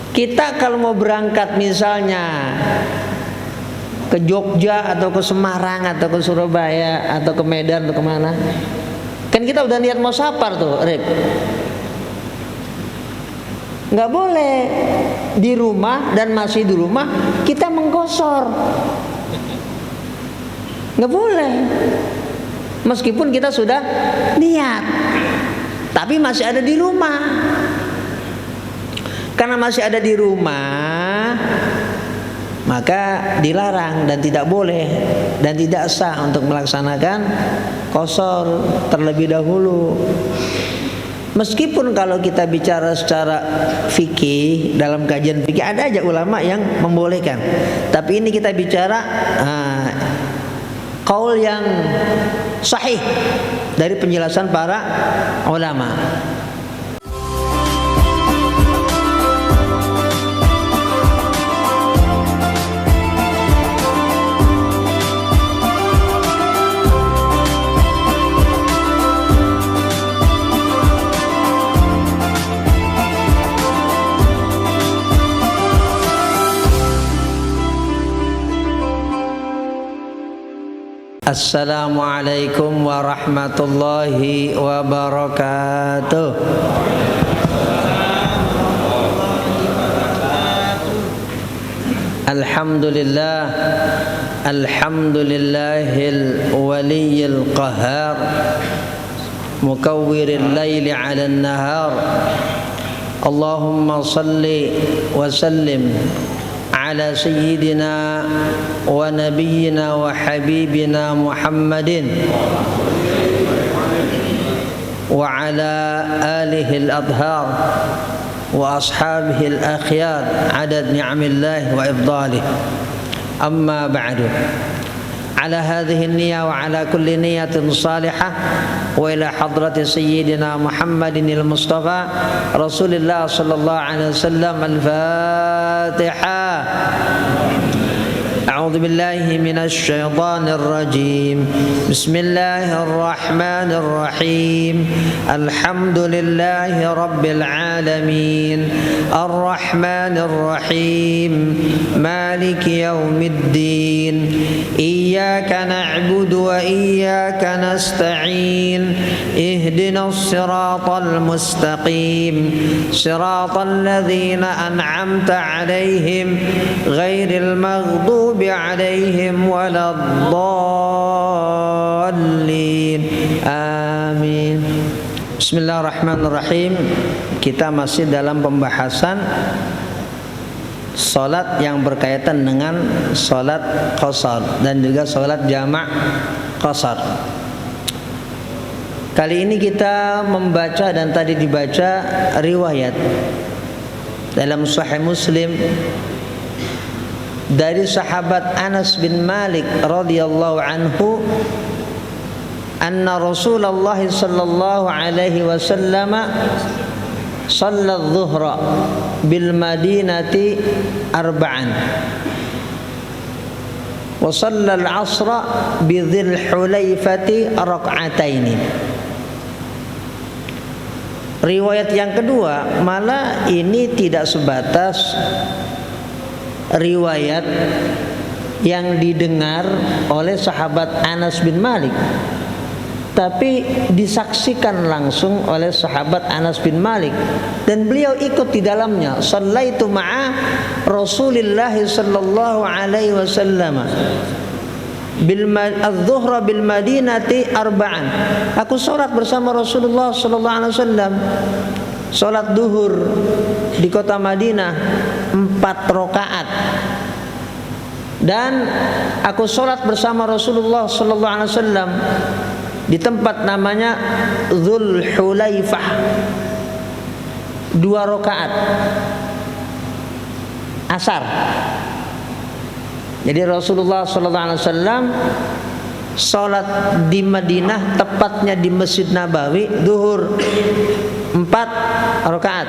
Kita kalau mau berangkat misalnya ke Jogja atau ke Semarang atau ke Surabaya atau ke Medan atau kemana, kan kita udah niat mau safar tuh, Rip. Nggak boleh di rumah dan masih di rumah kita menggosor. Nggak boleh. Meskipun kita sudah niat, tapi masih ada di rumah. Karena masih ada di rumah, maka dilarang dan tidak boleh dan tidak sah untuk melaksanakan qashar terlebih dahulu. Meskipun kalau kita bicara secara fikih, dalam kajian fikih ada aja ulama yang membolehkan, tapi ini kita bicara qaul yang sahih dari penjelasan para ulama. Assalamualaikum warahmatullahi wabarakatuh. Alhamdulillah, alhamdulillahil waliyil qahhar, mukawwiril laili 'alan nahar. Allahumma salli wa sallim على سيدنا ونبينا وحبيبنا محمد وعلى آله الأطهار وأصحابه الأخيار عدد نعم الله وإفضاله. أما بعد، على هذه النية وعلى كل نية صالحة وإلى حضرة سيدنا محمد المصطفى رسول الله صلى الله عليه وسلم الفاتحة. أعوذ بالله من الشيطان الرجيم. بسم الله الرحمن الرحيم. الحمد لله رب العالمين الرحمن الرحيم مالك يوم الدين إياك نعبد وإياك نستعين اهدنا الصراط المستقيم صراط الذين أنعمت عليهم غير المغضوب عليهم ولا الضالين آمين. Bismillahirrahmanirrahim. Kita masih dalam pembahasan salat yang berkaitan dengan salat qashar dan juga salat jamak qashar. Kali ini kita membaca dan tadi dibaca riwayat dalam Sahih Muslim dari sahabat Anas bin Malik radhiyallahu anhu, anna Rasulullah sallallahu alaihi wasallam shalla adh-dhuhra bil Madinati arba'an wa shalla al-'ashra bi Dzil Hulaifati rak'ataini. Riwayat yang kedua malah ini tidak sebatas riwayat yang didengar oleh sahabat Anas bin Malik, tapi disaksikan langsung oleh sahabat Anas bin Malik dan beliau ikut di dalamnya. Shallaitu ma'a Rasulillah sallallahu alaihi wasallam adz-dzuhra bil Madinati arba'an. Aku salat bersama Rasulullah sallallahu alaihi wasallam salat duhur di kota Madinah 4 rakaat, dan aku salat bersama Rasulullah sallallahu alaihi wasallam di tempat namanya Dzul Hulaifah 2 rakaat asar. Jadi Rasulullah sallallahu alaihi wasallam salat di Madinah, tepatnya di Masjid Nabawi, zuhur 4 rakaat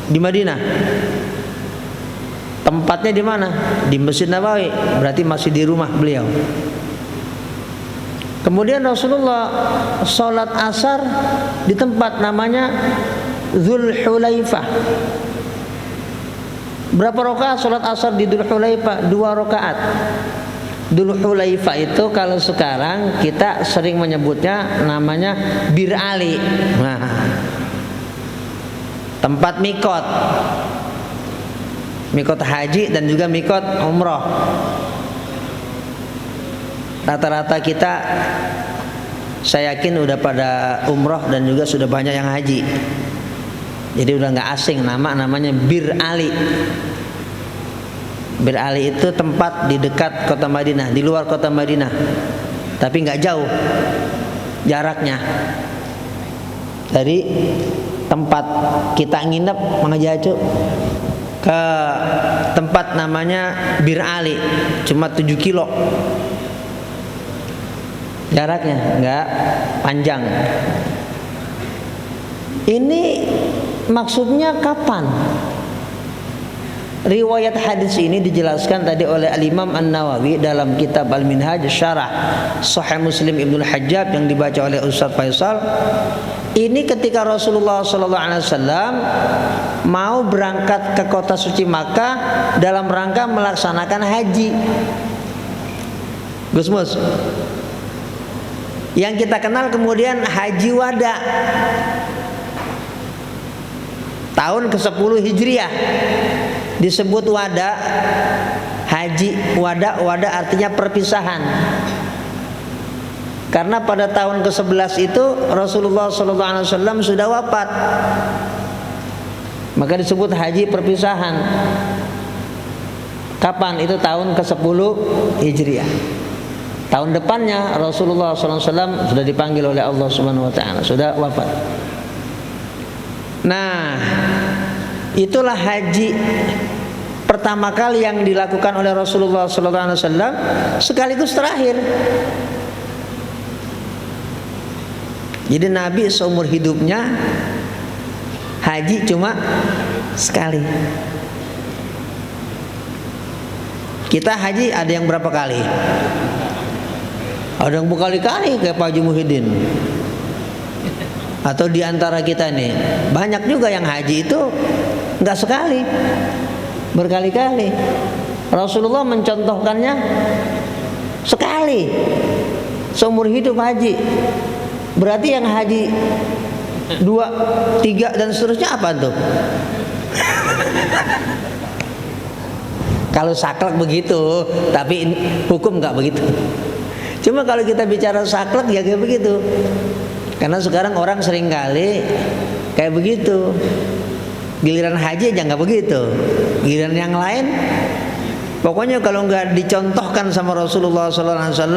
di Madinah. Tempatnya di mana? Di Masjid Nabawi, berarti masih di rumah beliau. Kemudian Rasulullah sholat asar di tempat namanya Dzul Hulaifah Berapa rakaat sholat asar di Dzul Hulaifah? 2 rakaat. Dzul Hulaifah itu kalau sekarang kita sering menyebutnya namanya Bir Ali. Nah, tempat mikot haji dan juga mikot umroh. Rata-rata kita, saya yakin udah pada umroh dan juga sudah banyak yang haji. Jadi udah nggak asing namanya Bir Ali. Bir Ali itu tempat di dekat kota Madinah, di luar kota Madinah, tapi nggak jauh jaraknya dari tempat kita nginep mengaji ke tempat namanya Bir Ali, cuma 7 kilo jaraknya, nggak panjang. Ini maksudnya kapan? Riwayat hadis ini dijelaskan tadi oleh Al-Imam An-Nawawi dalam kitab Al-Minhaj Syarah Sahih Muslim Ibnul Hajjaj yang dibaca oleh Ustaz Faisal. Ini ketika Rasulullah SAW mau berangkat ke kota suci Makkah dalam rangka melaksanakan haji. Gusmus, yang kita kenal kemudian Haji Wada tahun ke-10 Hijriah disebut wada. Haji wada artinya perpisahan. Karena pada tahun ke-11 itu Rasulullah SAW sudah wafat, maka disebut haji perpisahan. Kapan? Itu tahun ke-10 Hijriah. Tahun depannya Rasulullah SAW sudah dipanggil oleh Allah Subhanahu Wa Taala, sudah wafat. Nah, itulah haji pertama kali yang dilakukan oleh Rasulullah SAW sekaligus terakhir. Jadi Nabi seumur hidupnya haji cuma sekali. Kita haji ada yang berapa kali? Ada yang berkali-kali kayak Pak Haji Muhyiddin. Atau di antara kita nih banyak juga yang haji itu nggak sekali, berkali-kali. Rasulullah mencontohkannya sekali seumur hidup haji. Berarti yang haji 2, 3 dan seterusnya apa tuh? Kalau saklek begitu, tapi hukum nggak begitu. Cuma kalau kita bicara saklek ya kayak begitu. Karena sekarang orang sering kali kayak begitu. Giliran haji aja nggak begitu. Giliran yang lain, pokoknya kalau nggak dicontohkan sama Rasulullah SAW,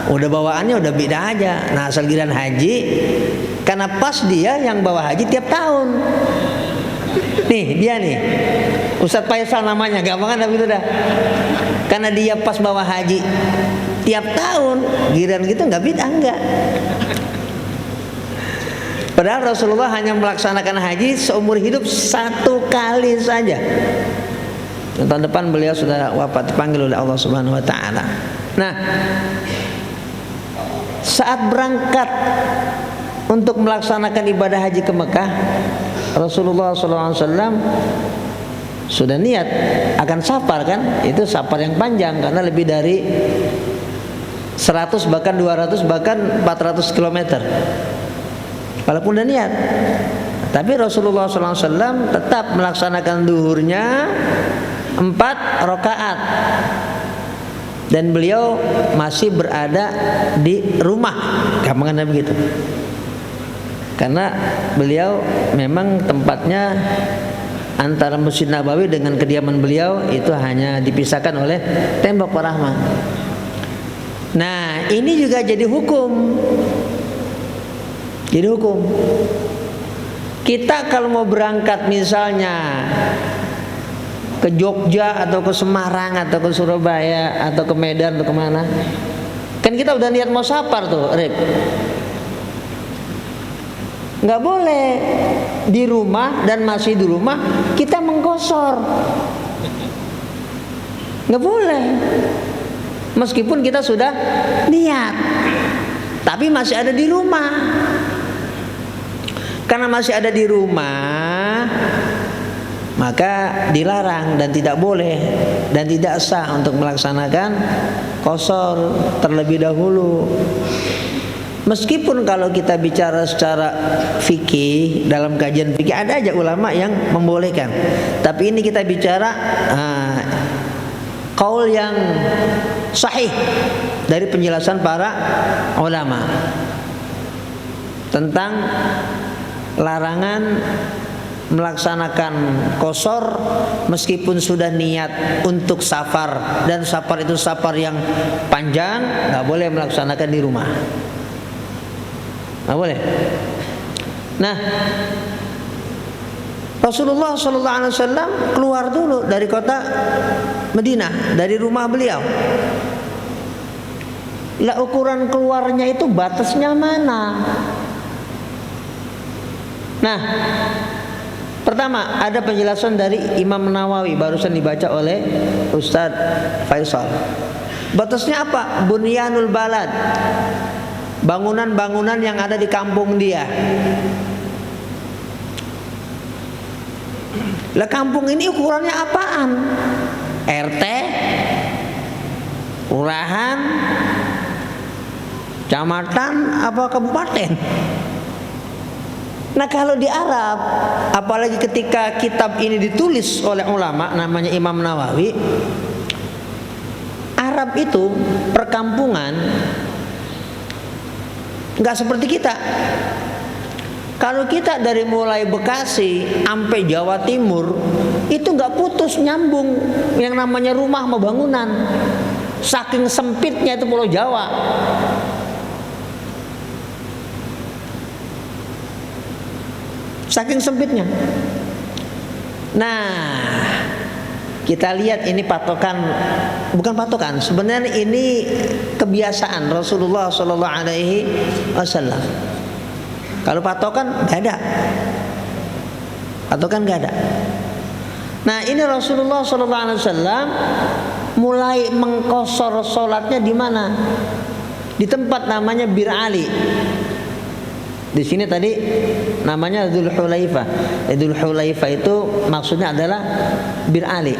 udah bawaannya udah beda aja. Nah, asal giliran haji, karena pas dia yang bawa haji tiap tahun. Nih dia nih, Ustadz Faisal namanya, gampangan tapi itu dah. Karena dia pas bawa haji tiap tahun, giliran gitu nggak beda enggak. Padahal Rasulullah hanya melaksanakan haji seumur hidup 1 kali saja. Tahun depan beliau sudah wafat, dipanggil oleh Allah Subhanahu Wa Taala. Nah, saat berangkat untuk melaksanakan ibadah haji ke Mekah, Rasulullah SAW sudah niat akan safar kan? Itu safar yang panjang karena lebih dari 100 bahkan 200 bahkan 400 km. Walaupun udah niat, tapi Rasulullah SAW tetap melaksanakan duhurnya 4 rakaat dan beliau masih berada di rumah, gampangannya begitu. Karena beliau memang tempatnya antara Masjid Nabawi dengan kediaman beliau itu hanya dipisahkan oleh tembok rahmah. Nah, ini juga jadi hukum. Jadi hukum. Kita kalau mau berangkat misalnya ke Jogja atau ke Semarang atau ke Surabaya atau ke Medan atau kemana, kan kita udah niat mau safar tuh, Rip. Nggak boleh di rumah dan masih di rumah kita menggosor. Nggak boleh. Meskipun kita sudah niat, tapi masih ada di rumah. Karena masih ada di rumah, maka dilarang dan tidak boleh dan tidak sah untuk melaksanakan qasar terlebih dahulu. Meskipun kalau kita bicara secara fikih, dalam kajian fikih ada aja ulama yang membolehkan, tapi ini kita bicara qaul yang sahih dari penjelasan para ulama tentang larangan melaksanakan qasar meskipun sudah niat untuk safar, dan safar itu safar yang panjang, nggak boleh melaksanakan di rumah. Nggak boleh. Nah, Rasulullah SAW keluar dulu dari kota Madinah, dari rumah beliau. Lah ukuran keluarnya itu batasnya mana? Nah, pertama ada penjelasan dari Imam Nawawi barusan dibaca oleh Ustadz Faisal. Batasnya apa? Bunyanul balad, bangunan-bangunan yang ada di kampung dia. Lah kampung ini ukurannya apaan? RT, kelurahan, kecamatan, apa kabupaten? Nah kalau di Arab, apalagi ketika kitab ini ditulis oleh ulama namanya Imam Nawawi, Arab itu perkampungan nggak seperti kita. Kalau kita dari mulai Bekasi sampai Jawa Timur itu nggak putus nyambung yang namanya rumah sama bangunan. Saking sempitnya itu Pulau Jawa. Saking sempitnya. Nah, kita lihat ini patokan, bukan patokan, sebenarnya ini kebiasaan Rasulullah Sallallahu Alaihi Wasallam. Kalau patokan nggak ada, patokan nggak ada. Nah ini Rasulullah Sallallahu Alaihi Wasallam mulai mengqasar sholatnya di mana? Di tempat namanya Bir Ali. Di sini tadi namanya Dzul Hulaifah. Dzul Hulaifah itu maksudnya adalah Bir Ali.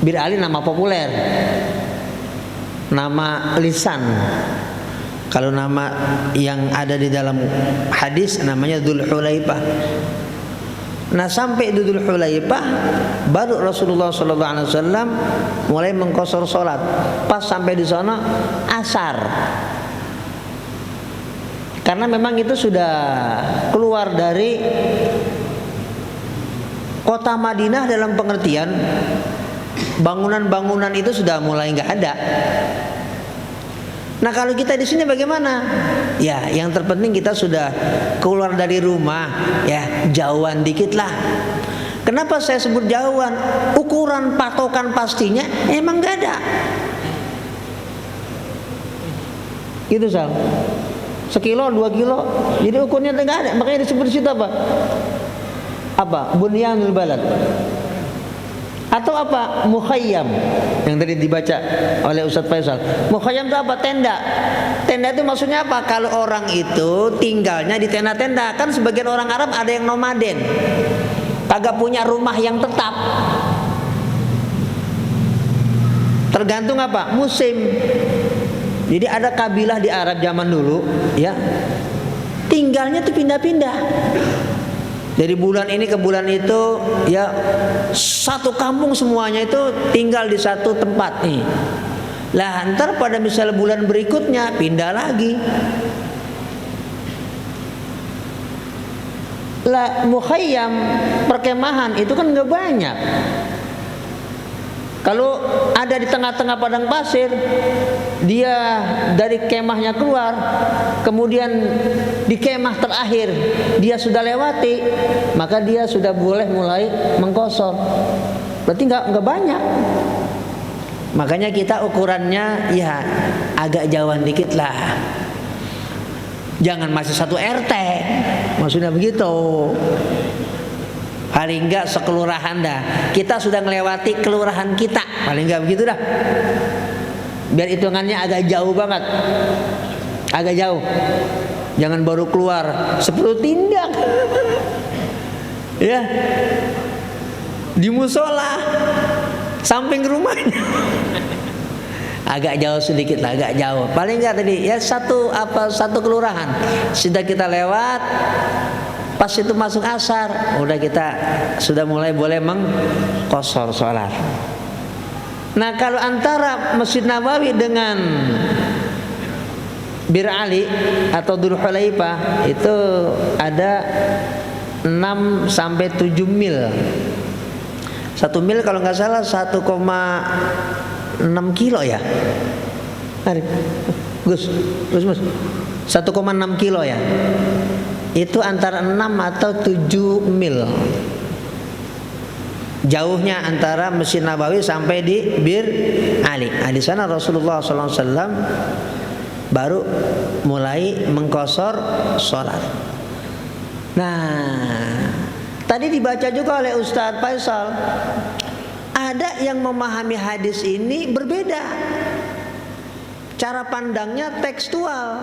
Bir Ali nama populer, nama lisan. Kalau nama yang ada di dalam hadis namanya Dzul Hulaifah. Nah sampai di Dzul Hulaifah baru Rasulullah SAW mulai mengqasar sholat. Pas sampai di sana asar. Karena memang itu sudah keluar dari kota Madinah dalam pengertian bangunan-bangunan itu sudah mulai nggak ada. Nah kalau kita di sini bagaimana? Ya yang terpenting kita sudah keluar dari rumah, ya jauhan dikit lah. Kenapa saya sebut jauhan? Ukuran patokan pastinya emang nggak ada. Gitu Sal. 1 kilo, 2 kilo, jadi ukurnya nggak ada. Makanya disebut di situ apa? Apa? Bunyanul balad. Atau apa? Mukhayyam yang tadi dibaca oleh Ustadz Faisal. Mukhayyam itu apa? Tenda. Tenda itu maksudnya apa? Kalau orang itu tinggalnya di tenda-tenda. Kan sebagian orang Arab ada yang nomaden, kagak punya rumah yang tetap. Tergantung apa? Musim. Jadi ada kabilah di Arab zaman dulu, ya, tinggalnya tuh pindah-pindah. Dari bulan ini ke bulan itu, ya, satu kampung semuanya itu tinggal di satu tempat nih. Lah, ntar pada misal bulan berikutnya pindah lagi. Lah, mukhayyam perkemahan itu kan nggak banyak. Kalau ada di tengah-tengah padang pasir, dia dari kemahnya keluar, kemudian di kemah terakhir dia sudah lewati, maka dia sudah boleh mulai mengqasar. Berarti nggak banyak. Makanya kita ukurannya ya agak jauhan dikit lah. Jangan masih 1 RT, maksudnya begitu. Paling enggak sekelurahan dah. Kita sudah melewati kelurahan kita. Paling enggak begitu dah. Biar hitungannya agak jauh banget. Agak jauh. Jangan baru keluar 10 tindak. Ya. di musola samping rumahnya. Agak jauh sedikit lah, agak jauh. Paling enggak tadi ya satu kelurahan. Sudah kita lewat, pas itu masuk asar, udah kita sudah mulai boleh mengqashar sholat. Nah, kalau antara Masjid Nabawi dengan Bir Ali atau Dzul Hulaifah itu ada 6 sampai 7 mil. 1 mil kalau nggak salah 1,6 kilo ya. Gus. 1,6 kilo ya. Itu antara 6 atau 7 mil. Jauhnya antara Masjid Nabawi sampai di Bir Ali. Nah, di sana Rasulullah SAW baru mulai mengqashar sholat. Nah, tadi dibaca juga oleh Ustadz Faisal. Ada yang memahami hadis ini berbeda. Cara pandangnya tekstual.